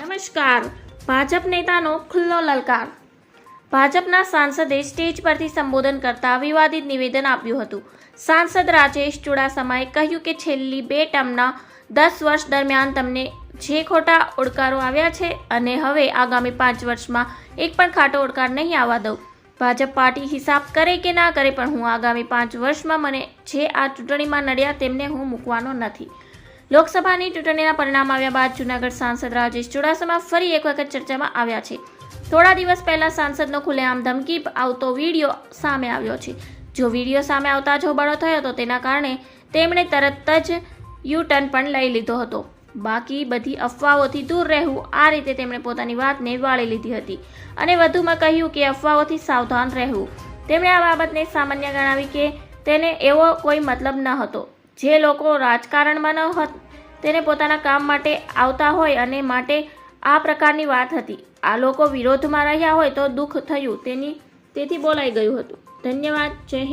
નમસ્કાર. ભાજપ નેતાનો ખુલ્લો લલકાર. ભાજપના સાંસદે સ્ટેજ પરથી સંબોધન કરતા વિવાદિત નિવેદન આપ્યું હતું. સાંસદ રાજેશ ચુડાસમાએ કહ્યું કે છેલ્લી 2 ટર્મના 10 વર્ષ દરમિયાન તમને જે ખોટા ઓડકારો આવ્યા છે અને હવે આગામી 5 વર્ષમાં એક પણ ખાટો ઓડકાર નહીં આવવા દઉં. ભાજપ પાર્ટી હિસાબ કરે કે ના કરે, પણ હું આગામી 5 વર્ષમાં મને જે આ ચૂંટણીમાં નડ્યા તેમને હું મૂકવાનો નથી. લોકસભાની ચૂંટણીના પરિણામ આવ્યા બાદ જૂનાગઢ સાંસદ રાજેશ ચુડાસમા ફરી એક વખત ચર્ચામાં આવ્યા છે. થોડા દિવસ પહેલા સાંસદનો ખુલ્લેઆમ ધમકી આવતો વિડીયો સામે આવ્યો છે. જો વિડીયો સામે આવતા જ હોબાળો થયો હતો, તેના કારણે તેમણે તરત જ યુ-ટર્ન પણ લઈ લીધો હતો. બાકી બધી અફવાઓથી દૂર રહેવું, આ રીતે તેમણે પોતાની વાતને વાળી લીધી હતી અને વધુમાં કહ્યું કે અફવાઓથી સાવધાન રહેવું. તેમણે આ બાબતને સામાન્ય ગણાવી કે તેને એવો કોઈ મતલબ ન હતો. જે લોકો રાજકારણમાં ન હોત તેને પોતાના કામ માટે આવતા હોય અને માટે આ પ્રકારની વાત હતી. આ લોકો વિરોધમાં રહ્યા હોય તો દુઃખ થયું તેથી બોલાઈ ગયું હતું. ધન્યવાદ. જય હિન્દ.